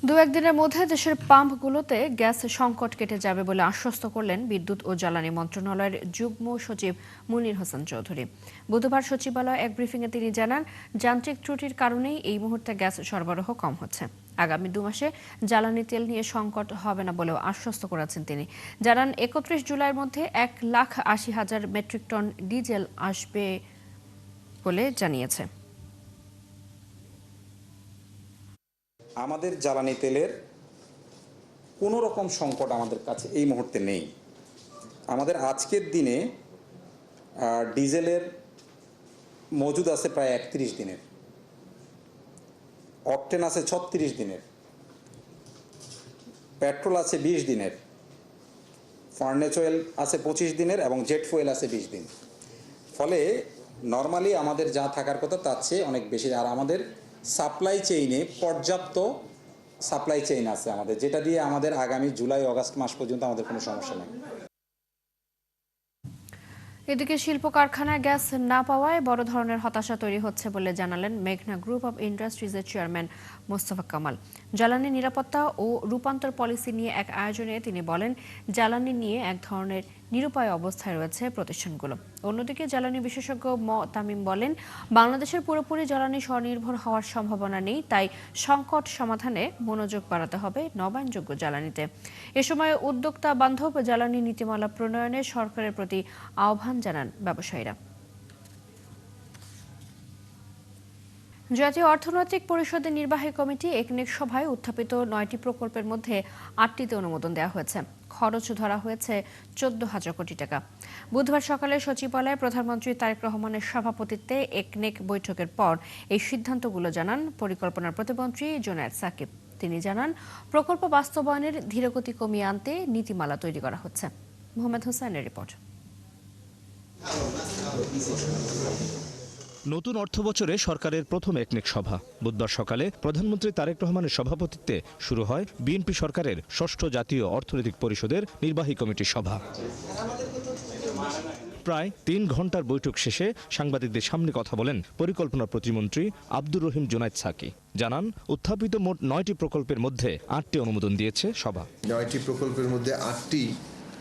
দু-একদিনের মধ্যে দেশের পাম্পগুলোতে গ্যাস সংকট কেটে যাবে বলে আশ্বস্ত করলেন বিদ্যুৎ ও জ্বালানি মন্ত্রণালয়ের যুগ্ম সচিব মুনীর হোসেন চৌধুরী। বুধবার সচিবালয়ে এক ব্রিফিংয়ে তিনি জানান, যান্ত্রিক ত্রুটির কারণেই এই মুহূর্তে গ্যাস সরবরাহ কম হচ্ছে। আগামী 2 মাসে জ্বালানি তেল নিয়ে সংকট হবে না বলেও আশ্বস্ত করেছেন তিনি। জানান, 31 জুলাইয়ের মধ্যে 1,80,000 মেট্রিক টন ডিজেল আসবে বলে জানিয়েছে। আমাদের জ্বালানি তেলের কোনো রকম সংকট আমাদের কাছে এই মুহূর্তে নেই। আমাদের আজকের দিনে ডিজেলের মজুদ আছে প্রায় 31 দিনের, অকটেন আছে 36 দিনের, পেট্রোল আছে 20 দিনের, ফার্নেস অয়েল আছে 25 দিনের এবং জেট ফুয়েল আছে 20 দিন। ফলে নর্মালি আমাদের যা থাকার কথা তার চেয়ে অনেক বেশি। আর আমাদের সাপ্লাই চেইনে পর্যাপ্ত সাপ্লাই চেইন আছে আমাদের, যেটা দিয়ে আমাদের আগামী জুলাই আগস্ট মাস পর্যন্ত আমাদের কোনো সমস্যা নেই। এদিকে শিল্প কারখানায় গ্যাস না পাওয়ায় বড় ধরনের হতাশা তৈরি হচ্ছে বলে জানালেন মেঘনা গ্রুপ অব ইন্ডাস্ট্রিজের চেয়ারম্যান মোস্তফা কামাল। জ্বালানি নিরাপত্তা ও রূপান্তর পলিসি নিয়ে এক আয়োজনে তিনি বলেন, জ্বালানি নিয়ে এক ধরনের নিরুপায় অবস্থায় রয়েছে প্রতিষ্ঠানগুলো। অন্যদিকে জ্বালানি বিশেষজ্ঞ তামিম বলেন, বাংলাদেশের পুরোপুরি জ্বালানি স্বনির্ভর হওয়ার সম্ভাবনা নেই, তাই সংকট সমাধানে মনোযোগ বাড়াতে হবে নবায়নযোগ্য জ্বালানিতে। এ সময় উদ্যোক্তা বান্ধব জ্বালানি নীতিমালা প্রণয়নে সরকারের প্রতি আহ্বান জানান ব্যবসায়ীরা। জাতীয় অর্থনৈতিক পরিষদের নির্বাহী কমিটি একনেক সভায় উত্থাপিত 9টি প্রকল্পের মধ্যে 8টিতে অনুমোদন দেওয়া হয়েছে। খরচ ধরা হয়েছে 14,000 কোটি টাকা। বুধবার সকালে সচিবালয়ে প্রধানমন্ত্রী তারেক রহমানের সভাপতিত্বে একনেক বৈঠকের পর এই সিদ্ধান্তগুলো জানান পরিকল্পনার প্রতিমন্ত্রী জোনায়েদ সাকিব। তিনি জানান, প্রকল্প বাস্তবায়নের ধীরগতি কমিয়ে আনতে নীতিমালা তৈরি করা হচ্ছে। মোহাম্মদ হোসেনের রিপোর্ট। নতুন অর্থবছরে সরকারের প্রথম একনেক সভা বুধবার সকালে প্রধানমন্ত্রী তারেক রহমানের সভাপতিত্বে শুরু হয় বিএনপি সরকারের ষষ্ঠ জাতীয় অর্থনৈতিক পরিষদের নির্বাহী কমিটির সভা। প্রায় 3 ঘন্টার বৈঠক শেষে সাংবাদিকদের সামনে কথা বলেন পরিকল্পনা প্রতিমন্ত্রী আব্দুর রহিম জোনায়েদ সাকি। জানান, উত্থাপিত মোট 9টি প্রকল্পের মধ্যে 8টি অনুমোদন দিয়েছে সভা। 9টি প্রকল্পের মধ্যে 8টি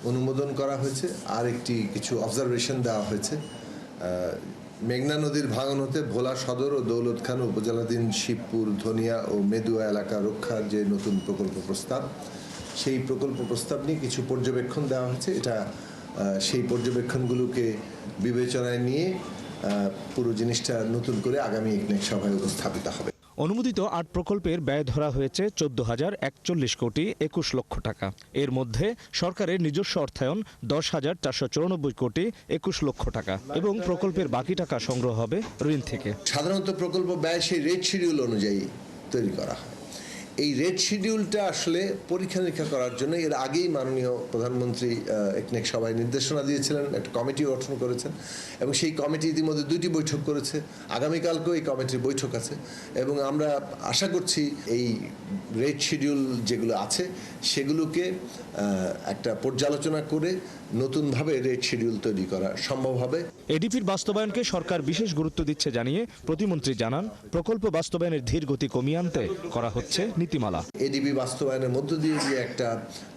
অনুমোদন করা হয়েছে, আর একটি কিছু অবজারভেশন দেওয়া হয়েছে। মেঘনা নদীর ভাঙন হতে ভোলা সদর ও দৌলতখান উপজেলাধীন শিবপুর, ধনিয়া ও মেদুয়া এলাকা রক্ষার যে নতুন প্রকল্প প্রস্তাব, সেই প্রকল্প প্রস্তাব নিয়ে কিছু পর্যবেক্ষণ দেওয়া হয়েছে। এটা সেই পর্যবেক্ষণগুলোকে বিবেচনায় নিয়ে পুরো জিনিসটা নতুন করে আগামী একনেক সভায় উপস্থাপিত হবে। অনুমোদিত 8 প্রকল্পের ব্যয় ধরা হয়েছে 14,041 কোটি 21 লক্ষ টাকা। এর মধ্যে সরকারের নিজস্ব অর্থায়ন 10,494 কোটি 21 লক্ষ টাকা এবং প্রকল্পের বাকি টাকা সংগ্রহ হবে ঋণ থেকে। সাধারণত প্রকল্প ব্যয় সেই রেট শিডিউল অনুযায়ী তৈরি করা হয়। এই রেট শিডিউলটা আসলে পরীক্ষা নিরীক্ষা করার জন্য এর আগেই মাননীয় প্রধানমন্ত্রী একনেক সভায় নির্দেশনা দিয়েছিলেন, একটা কমিটি গঠন করেছেন এবং সেই কমিটি ইতিমধ্যে 2টি বৈঠক করেছে। আগামীকালকেও এই কমিটির বৈঠক আছে এবং আমরা আশা করছি এই রেট শিডিউল যেগুলো আছে সেগুলোকে একটা পর্যালোচনা করে নতুনভাবে রেট শিডিউল তৈরি করা সম্ভব হবে। এডিপির বাস্তবায়নকে সরকার বিশেষ গুরুত্ব দিচ্ছে জানিয়ে প্রতিমন্ত্রী জানান, প্রকল্প বাস্তবায়নের ধীর গতি কমিয়ে আনতে করা হচ্ছে নীতিমালা। এডিপি বাস্তবায়নের মধ্য দিয়ে যে একটা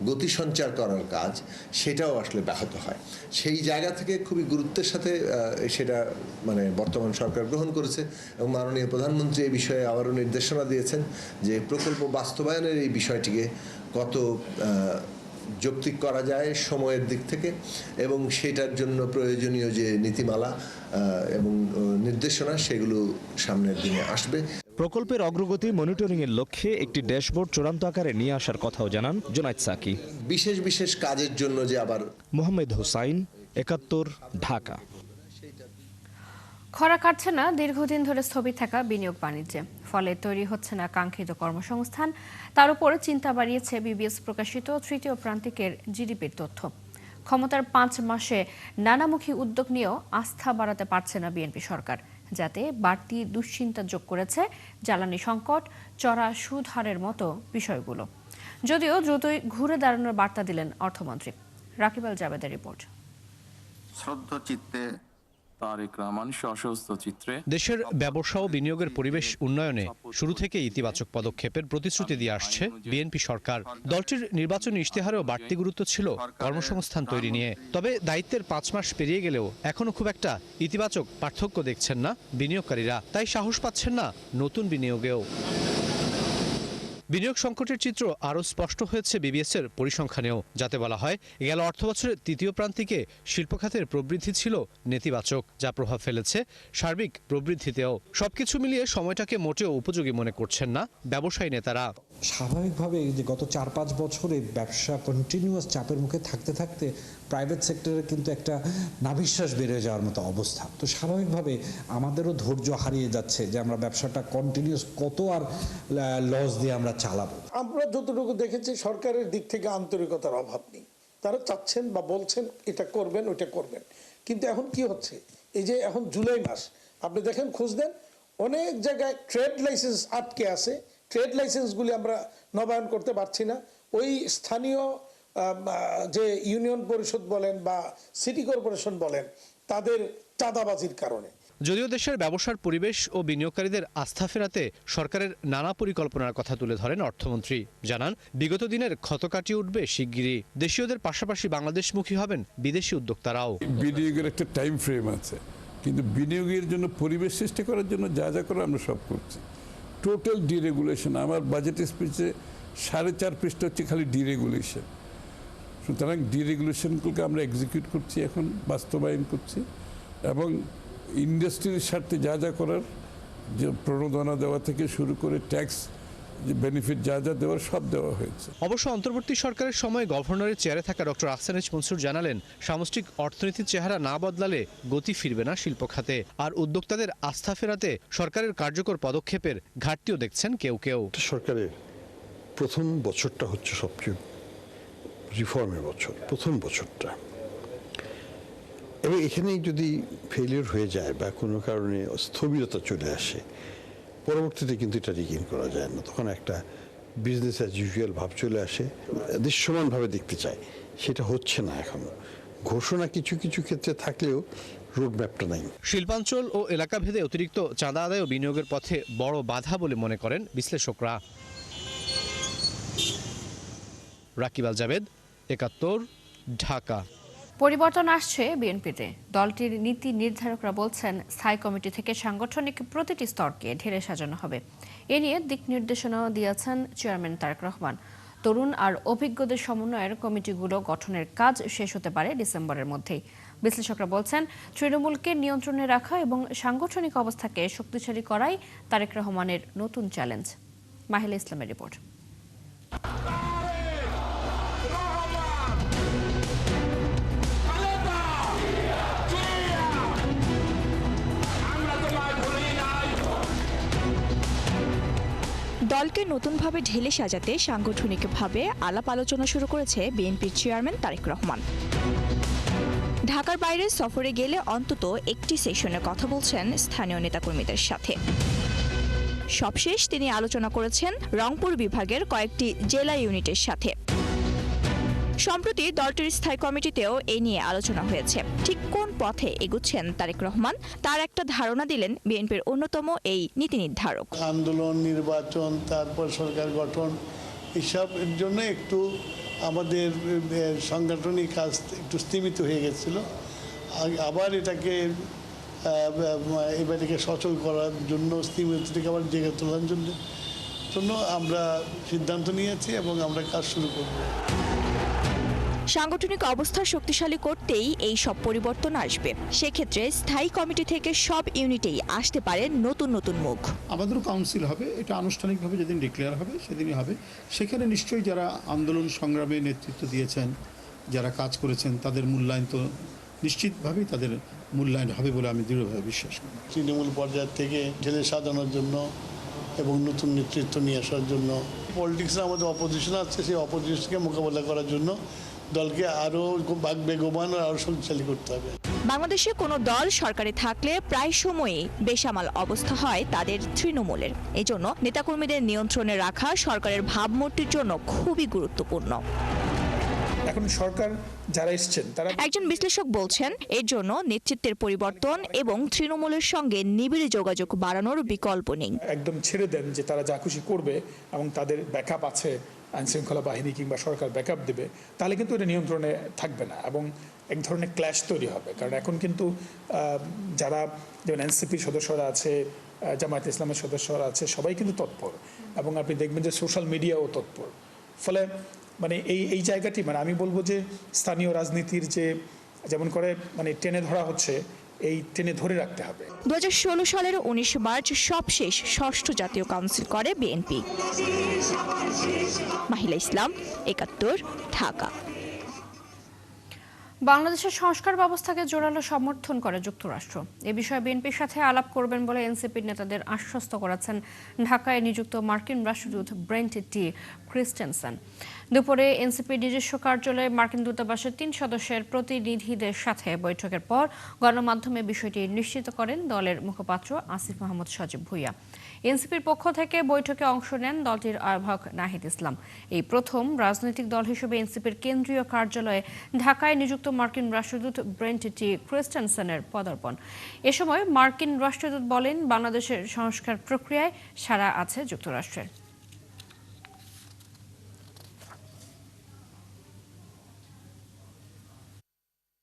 গতি সঞ্চার করার কাজ, সেটাও আসলে ব্যাহত হয়। সেই জায়গা থেকে খুবই গুরুত্বের সাথে সেটা বর্তমান সরকার গ্রহণ করেছে এবং মাননীয় প্রধানমন্ত্রী এই বিষয়ে আবারও নির্দেশনা দিয়েছেন যে প্রকল্প বাস্তবায়নের এই বিষয়টিকে কত যৌক্তিক করা যায় সময়ের দিক থেকে, এবং সেটার জন্য প্রয়োজনীয় যে নীতিমালা এবং নির্দেশনা সেগুলো সামনের দিনে আসবে। প্রকল্পের অগ্রগতি মনিটরিং এর লক্ষ্যে একটি ড্যাশবোর্ড চূড়ান্ত আকারে নিয়ে আসার কথাও জানান জোনায়েদ সাকি। বিশেষ বিশেষ কাজের জন্য যে আবার। মোহাম্মদ হোসাইন, 71, ঢাকা। খরা কাটছে না দীর্ঘদিন ধরে স্থবির থাকা বিনিয়োগ বাণিজ্যে, ফলে তৈরি হচ্ছে না কাঙ্ক্ষিত কর্মসংস্থান। তার উপর চিন্তা বাড়িয়েছে বিবিএস প্রকাশিত তৃতীয় প্রান্তিকের জিডিপির তথ্য। ক্ষমতার 5 মাসে নানামুখী উদ্যোগ নিয়েও আস্থা বাড়াতে পারছে না বিএনপি সরকার, যাতে বাড়তি দুশ্চিন্তা যোগ করেছে জ্বালানি সংকট, চড়া সুদ হারের মতো বিষয়গুলো। যদিও দ্রুতই ঘুরে দাঁড়ানোর বার্তা দিলেন অর্থমন্ত্রী। রাকিব আল জাবেদের রিপোর্ট। শ্রদ্ধ চিত্তে তারেক রহমান সশস্ত্র চিত্রে দেশের ব্যবসা ও বিনিয়োগের পরিবেশ উন্নয়নে শুরু থেকে ইতিবাচক পদক্ষেপের প্রতিশ্রুতি দিয়ে আসছে বিএনপি সরকার। দলটির নির্বাচনী ইশতেহারেও বাড়তি গুরুত্ব ছিল কর্মসংস্থান তৈরি নিয়ে। তবে দায়িত্বের 5 মাস পেরিয়ে গেলেও এখনো খুব একটা ইতিবাচক পার্থক্য দেখছেন না বিনিয়োগকারীরা, তাই সাহস পাচ্ছেন না নতুন বিনিয়োগেও। বিনিয়োগ সংকটের চিত্র আরও স্পষ্ট হয়েছে বিবিএসের পরিসংখ্যানেও, যাতে বলা হয় গেল অর্থবছরের তৃতীয় প্রান্তিকে শিল্প খাতের প্রবৃদ্ধি ছিল নেতিবাচক, যা প্রভাব ফেলেছে সার্বিক প্রবৃদ্ধিতেও। সবকিছু মিলিয়ে সময়টাকে মোটেও উপযোগী মনে করছেন না ব্যবসায়ী নেতারা। স্বাভাবিকভাবে যে গত 4-5 বছরে ব্যবসা কন্টিনিউয়াস চাপের মুখে থাকতে থাকতে প্রাইভেট সেক্টরে কিন্তু একটা নাভিশ্বাস বেড়ে যাওয়ার মতো অবস্থা। তো স্বাভাবিকভাবে আমাদেরও ধৈর্য হারিয়ে যাচ্ছে যে আমরা ব্যবসাটা কন্টিনিউয়াস কত আর লস দিয়ে আমরা চালাবো। আমরা যতটুকু দেখেছি সরকারের দিক থেকে আন্তরিকতার অভাব নেই। তারা চাচ্ছেন বা বলছেন এটা করবেন ওইটা করবেন, কিন্তু এখন কি হচ্ছে, এই যে এখন জুলাই মাস আপনি দেখেন খোঁজ দেন, অনেক জায়গায় ট্রেড লাইসেন্স আটকে আছে। ট্রেড লাইসেন্সগুলি আমরা নবায়ন করতে পারছি না। ওই স্থানীয় যে ইউনিয়ন পরিষদ বলেন বা সিটি কর্পোরেশন বলেন, তাদের চাঁদাবাজির কারণে। যদিও দেশের ব্যবসার পরিবেশ ও বিনিয়োগকারীদের আস্থা ফেরাতে সরকারের নানা পরিকল্পনার কথা তুলে ধরেন অর্থমন্ত্রী। জানান, বিগত দিনের ক্ষত কাটিয়ে উঠবে শিগগিরই। দেশীয়দের পাশাপাশি বাংলাদেশমুখী হবেন বিদেশি উদ্যোক্তারাও। বিনিয়োগের একটা টাইম ফ্রেম আছে, কিন্তু বিনিয়োগের জন্য পরিবেশ সৃষ্টি করার জন্য যা যা করে আমরা সব করছি। টোটাল ডিরেগুলেশন, আমার বাজেট স্পিচে 4.5 পৃষ্ঠা হচ্ছে খালি ডিরেগুলেশন। সুতরাং ডিরেগুলেশনগুলোকে আমরা এক্সিকিউট করছি, এখন বাস্তবায়ন করছি, এবং ইন্ডাস্ট্রির স্বার্থে যা যা করার, যে প্রণোদনা দেওয়া থেকে শুরু করে ট্যাক্স বেনিফিট যা যা দেওয়ার সব দেওয়া হয়েছে। অবশ্য অন্তর্বর্তী সরকারের সময় গভর্নরের চেয়ারে থাকা ডক্টর আহসান এইচ মনসুর জানালেন, সামষ্টিক অর্থনীতির চেহারা না বদলালে গতি ফিরবে না শিল্প খাতে। আর উদ্যোক্তাদের আস্থা ফেরাতে সরকারের কার্যকর পদক্ষেপের ঘাটতিও দেখছেন কেউ কেউ। সরকারের প্রথম বছরটা হচ্ছে সবচেয়ে রিফর্মের বছর, প্রথম বছরটা, এবং এখানেই যদি ফেলিওর হয়ে যায় বা কোনো কারণে স্থবিরতা চলে আসে, পরবর্তীতে কিন্তু এটা রিগেইন করা যায় না। তখন একটা বিজনেস অ্যাজ ইউজুয়াল ভাব চলে আসে, দৃশ্যমানভাবে দেখতে চায়, সেটা হচ্ছে না এখনো। ঘোষণা কিছু কিছু ক্ষেত্রে থাকলেও রোডম্যাপটা নাই। শিল্পাঞ্চল ও এলাকাভেদে অতিরিক্ত চাঁদা আদায় ও বিনিয়োগের পথে বড় বাধা বলে মনে করেন বিশ্লেষকরা। রাকিব আল জাবেদ, ৭১, ঢাকা। পরিবর্তন আসছে বিএনপিতে। দলটির নীতি নির্ধারকরা বলছেন, স্থায়ী কমিটি থেকে সাংগঠনিক প্রতিটি স্তরকে ঢেলে সাজানো হবে। এ নিয়ে দিক নির্দেশনাও দিয়েছেন চেয়ারম্যান তারেক রহমান। তরুণ আর অভিজ্ঞদের সমন্বয়ের কমিটিগুলো গঠনের কাজ শেষ হতে পারে ডিসেম্বরের মধ্যেই। বিশ্লেষকরা বলছেন, তৃণমূলকে নিয়ন্ত্রণে রাখা এবং সাংগঠনিক অবস্থাকে শক্তিশালী করাই তারেক রহমানের নতুন চ্যালেঞ্জ। মাহিলা ইসলামের রিপোর্ট। দলকে নতুনভাবে ঢেলে সাজাতে সাংগঠনিকভাবে আলাপ আলোচনা শুরু করেছে বিএনপির চেয়ারম্যান তারেক রহমান। ঢাকার বাইরে সফরে গেলে অন্তত একটি সেশনে কথা বলছেন স্থানীয় নেতাকর্মীদের সাথে। সবশেষ তিনি আলোচনা করেছেন রংপুর বিভাগের কয়েকটি জেলা ইউনিটের সাথে। সম্প্রতি দলটির স্থায়ী কমিটিতেও এ নিয়ে আলোচনা হয়েছে। ঠিক কোন পথে এগুচ্ছেন তারেক রহমান, তার একটা ধারণা দিলেন বিএনপির অন্যতম এই নীতি নির্ধারক। আন্দোলন, নির্বাচন, তারপর সরকার গঠন, এসবের জন্য একটু আমাদের সাংগঠনিক কাজ একটু স্তীমিত হয়ে গেছিল। আবার এটাকে এবারকে সচল করার জন্য, স্তীমিত থেকে আবার জেগে তোলার জন্য আমরা সিদ্ধান্ত নিয়েছি এবং আমরা কাজ শুরু করব। সাংগঠনিক অবস্থা শক্তিশালী করতেই এই সব পরিবর্তন আসবে। সেক্ষেত্রে স্থায়ী কমিটি থেকে সব ইউনিটেই আসতে পারে নতুন নতুন মুখ। আমাদেরও কাউন্সিল হবে, এটা আনুষ্ঠানিকভাবে যেদিন ডিক্লেয়ার হবে সেদিনই হবে। সেখানে নিশ্চয়ই যারা আন্দোলন সংগ্রামে নেতৃত্ব দিয়েছেন, যারা কাজ করেছেন, তাদের মূল্যায়ন তো নিশ্চিতভাবেই তাদের মূল্যায়ন হবে বলে আমি দৃঢ়ভাবে বিশ্বাস করি। তৃণমূল পর্যায় থেকে ঢেলে সাজানোর জন্য এবং নতুন নেতৃত্ব নিয়ে আসার জন্য, পলিটিক্সে আমাদের অপোজিশন আছে, সেই অপোজিশনকে মোকাবেলা করার জন্য দলকে আরও বেগবান আর আরও শক্তিশালী করতে হবে। বাংলাদেশে কোনো দল সরকারে থাকলে প্রায় সময়ই বেসামাল অবস্থা হয় তাদের তৃণমূলের। এজন্য নেতাকর্মীদের নিয়ন্ত্রণে রাখা সরকারের ভাবমূর্তির জন্য খুবই গুরুত্বপূর্ণ। এখন সরকার যারা এসছেন তারা একজন বিশ্লেষক বলছেন এর জন্য নেতৃত্বের পরিবর্তন এবং তৃণমূলের সঙ্গে নিবিড় যোগাযোগ বাড়ানোর বিকল্প নেই। একদম ছেড়ে দেন যে তারা যা খুশি করবে এবং তাদের ব্যাকআপ আছে, আইনশৃঙ্খলা বাহিনী কিংবা সরকার ব্যাকআপ দেবে, তাহলে কিন্তু এটা নিয়ন্ত্রণে থাকবে না এবং এক ধরনের ক্ল্যাশ তৈরি হবে। কারণ এখন কিন্তু যারা যেমন এনসিপির সদস্যরা আছে, জামায়াত ইসলামের সদস্যরা আছে, সবাই কিন্তু তৎপর এবং আপনি দেখবেন যে সোশ্যাল মিডিয়াও তৎপর। ফলে মানে এই জায়গাটি মানে আমি বলবো যে স্থানীয় রাজনীতির যে যেমন করে মানে টেনে ধরা হচ্ছে, এই টেনে ধরে রাখতে হবে। 2016 সালের 19 মার্চ সবশেষ ষষ্ঠ জাতীয় কাউন্সিল করে বিএনপি। মাহিলা ইসলাম, 71, ঢাকা। বাংলাদেশের সংস্কার ব্যবস্থাকে জোরালো সমর্থন করে যুক্তরাষ্ট্র। এ বিষয়ে বিএনপির সাথে আলাপ করবেন বলে এনসিপির নেতাদের আশ্বস্ত করেছেন ঢাকায় নিযুক্ত মার্কিন রাষ্ট্রদূত ব্রেন্ট টি. ক্রিস্টেনসেন। দুপুরে এনসিপির নিজস্ব কার্যালয়ে মার্কিন দূতাবাসের 3 সদস্যের প্রতিনিধিদের সাথে বৈঠকের পর গণমাধ্যমে বিষয়টি নিশ্চিত করেন দলের মুখপাত্র আসিফ মাহমুদ সজীব ভুঁইয়া। এনসিপির পক্ষ থেকে বৈঠকে অংশ নেন দলটির আহ্বায়ক নাহিদ ইসলাম। এই প্রথম রাজনৈতিক দল হিসেবে এনসিপির কেন্দ্রীয় কার্যালয়ে ঢাকায় নিযুক্ত মার্কিন রাষ্ট্রদূত ব্রেন্ট টি. ক্রিস্টেনসেনের পদার্পণ। এ সময় মার্কিন রাষ্ট্রদূত বলেন, বাংলাদেশের সংস্কার প্রক্রিয়ায় সাড়া আছে যুক্তরাষ্ট্রের।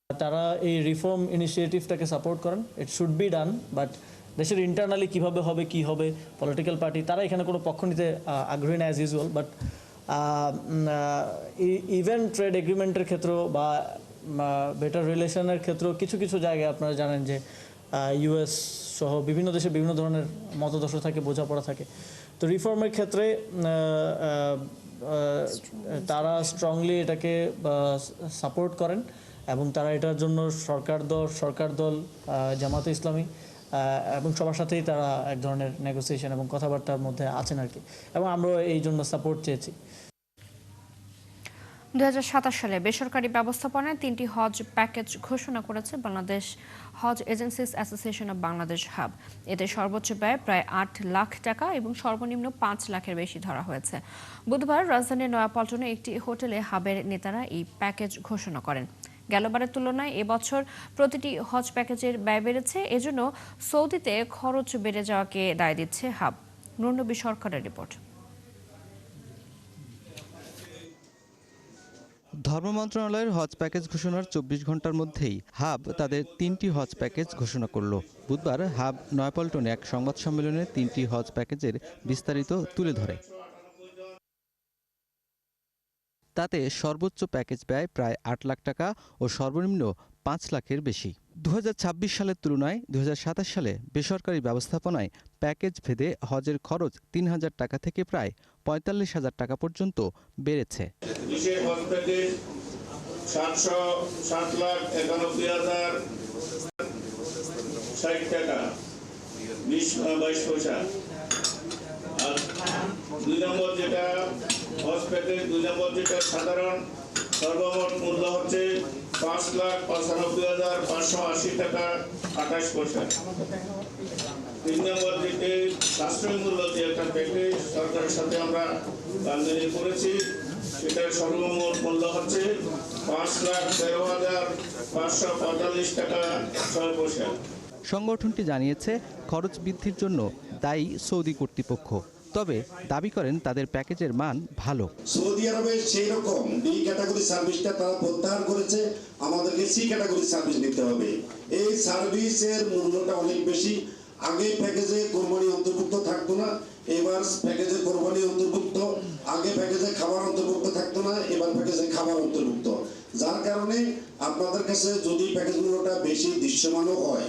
তারা এই রিফর্ম ইনিশিয়েটিভটাকে সাপোর্ট করেন। It should be done, but দেশের ইন্টারনালি কিভাবে হবে, কি হবে, পলিটিক্যাল পার্টি তারা এখানে কোনো পক্ষ নিতে আগ্রহী না as usual. But even trade এগ্রিমেন্টের ক্ষেত্রেও বা বেটার রিলেশনের ক্ষেত্রেও কিছু কিছু জায়গায় আপনারা জানেন যে ইউএস সহ বিভিন্ন দেশে বিভিন্ন ধরনের মতদর্শ থাকে, বোঝাপড়া থাকে। তো রিফর্মের ক্ষেত্রে তারা স্ট্রংলি এটাকে সাপোর্ট করেন এবং তারা এটার জন্য সরকার দল জামাতে ইসলামী এবং সবার সাথেই তারা এক ধরনের নেগোসিয়েশন এবং কথাবার্তার মধ্যে আছেন আর কি, এবং আমরা এই জন্য সাপোর্ট চেয়েছি। 2027 সালে বেসরকারি ব্যবস্থাপনায় 3টি হজ প্যাকেজ ঘোষণা করেছে Bangladesh Hajj agencies association of Bangladesh HAAB. এতে সর্বোচ্চ ব্যয় প্রায় 8 লাখ টাকা এবং সর্বনিম্ন 5 লাখের বেশি ধরা হয়েছে। বুধবার রাজধানীর নয়াপল্টনে একটি হোটেলে হাবের নেতারা এই প্যাকেজ ঘোষণা করেন। গেলবারের তুলনায় এবছর প্রতিটি হজ প্যাকেজের ব্যয় বেড়েছে। এজন্য সৌদিতে খরচ বেড়ে যাওয়াকে দায় দিচ্ছে হাব। নুরনবী সরকারের রিপোর্ট। ধর্ম মন্ত্রণালয়ের হজ প্যাকেজ ঘোষণার 24 ঘন্টার মধ্যেই হাব তাদের 3টি হজ প্যাকেজ ঘোষণা করল। বুধবার হাব নয়াপল্টনে এক সংবাদ সম্মেলনে 3টি হজ প্যাকেজের বিস্তারিত তুলে ধরে। তাতে সর্বোচ্চ প্যাকেজ ব্যয় প্রায় 8 লাখ টাকা ও সর্বনিম্ন 5 লাখের বেশি। 2026 সালের তুলনায় 2027 সালে বেসরকারি ব্যবস্থাপনায় প্যাকেজ ভেদে হজের খরচ 3,000 টাকা থেকে প্রায় 45,000 টাকা পর্যন্ত বেড়েছে। দুই নম্বর যেটা হজ প্যাকেজ, 2 নম্বর যেটা সাধারণ, সর্বমোট মূল্য হচ্ছে 5,95,580 টাকা 28 পয়সা। 3 নম্বর যেটি সাশ্রয়ী মূল্য যে একটা প্যাকেজ সরকারের সাথে আমরা বান্ধবী করেছি, সেটার সর্বমোট মূল্য হচ্ছে 5,13,545 টাকা 6 পয়সা। সংগঠনটি জানিয়েছে খরচ বৃদ্ধির জন্য দায়ী সৌদি কর্তৃপক্ষ। তবে দাবি করেন তাদের প্যাকেজের মান ভালো। সৌদি আরবে সেই রকম ডি ক্যাটাগরি সার্ভিসটা তারা প্রত্যাহার করেছে, আমাদেরকে সি ক্যাটাগরি সার্ভিস নিতে হবে। এই সার্ভিসের মূল্যটা অনেক বেশি। আগে প্যাকেজে কোরবানি অন্তর্ভুক্ত থাকতো না, এবার প্যাকেজে কোরবানি অন্তর্ভুক্ত। আগে প্যাকেজে খাবার অন্তর্ভুক্ত থাকতো না, এবার প্যাকেজে খাবার অন্তর্ভুক্ত। যার কারণে আপনাদের কাছে যদি প্যাকেজ মূল্যটা বেশি দৃশ্যমানও হয়,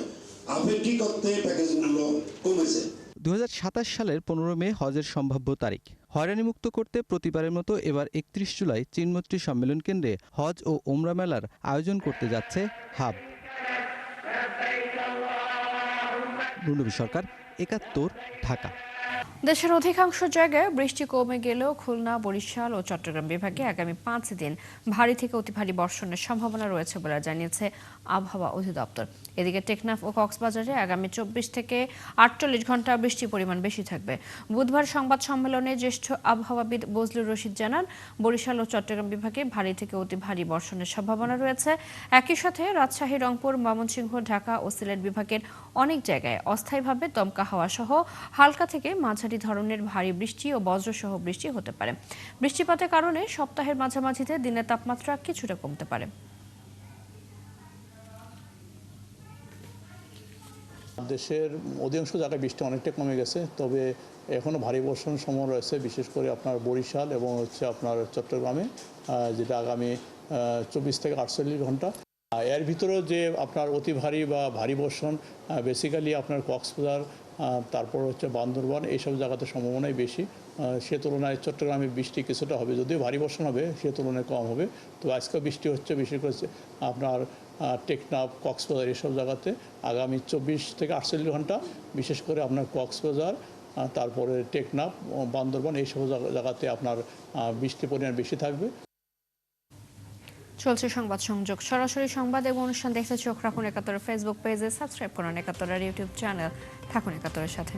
আপেক্ষিক অর্থে প্যাকেজ মূল্য কমেছে। 2027 সালের 15 মে হজের সম্ভাব্য তারিখ। হয়রানিমুক্ত করতে প্রতিবারের মতো এবার 31 জুলাই চিনমৈত্রী সম্মেলন কেন্দ্রে হজ ও ওমরা মেলার আয়োজন করতে যাচ্ছে হাব। নুরনবী সরকার, 71, ঢাকা। দেশের অধিকাংশ জায়গায় বৃষ্টি কমে গেলেও খুলনা, বরিশাল ও চট্টগ্রাম বিভাগে আগামী 5 দিন ভারী থেকে অতি ভারী বর্ষণের সম্ভাবনা রয়েছে বলে জানিয়েছে আবহাওয়া অধিদপ্তর। এদিকে টেকনাফ ও কক্সবাজারে আগামী 24 থেকে 48 ঘন্টা বৃষ্টির পরিমাণ বেশি থাকবে। বুধবার সংবাদ সম্মেলনে জ্যেষ্ঠ আবহাওয়াবিদ বজলুর রশিদ জানান, বরিশাল ও চট্টগ্রাম বিভাগে ভারী থেকে অতি ভারী বর্ষণের সম্ভাবনা রয়েছে। একই সাথে রাজশাহী, রংপুর, ময়মনসিংহ, ঢাকা ও সিলেট বিভাগের অনেক জায়গায় অস্থায়ীভাবে দমকা হাওয়া সহ হালকা থেকে মাঝারি ধরনের ভারী বৃষ্টি ও বজ্রসহ বৃষ্টি হতে পারে। বৃষ্টিপাতের কারণে সপ্তাহের মাঝামাঝিতে দিনের তাপমাত্রা কিছুটা কমতে পারে। দেশের অধিকাংশ জায়গায় বৃষ্টি অনেকটা কমে গেছে, তবে এখনও ভারী বর্ষণের সম্ভাবনা রয়েছে, বিশেষ করে আপনার বরিশাল এবং আপনার চট্টগ্রামে, যেটা আগামী 24 থেকে 48 ঘন্টা। এর ভিতরেও যে আপনার অতি ভারী বা ভারী বর্ষণ বেসিক্যালি আপনার কক্সবাজার, তারপর বান্দরবান, এইসব জায়গাতে সম্ভাবনাই বেশি। সে তুলনায় চট্টগ্রামে বৃষ্টি কিছুটা হবে, যদিও ভারী বর্ষণ হবে সে তুলনায় কম হবে। তো আজকে বৃষ্টি হচ্ছে বিশেষ করে আপনার টেকনাফ, কক্সবাজার এসব জায়গাতে আগামী 24 থেকে 48 ঘন্টা, বিশেষ করে আপনার কক্সবাজার, তারপরে টেকনাফ, বান্দরবান এইসব জায়গাতে আপনার বৃষ্টির পরিমাণ বেশি থাকবে। চলছে সংবাদ সংযোগ। সরাসরি সংবাদ এবং অনুষ্ঠান দেখতে চোখ রাখুন ৭১ ফেসবুক পেজে, সাবস্ক্রাইব করুন ৭১ ইউটিউব চ্যানেল। থাকুন ৭১-এর সাথে।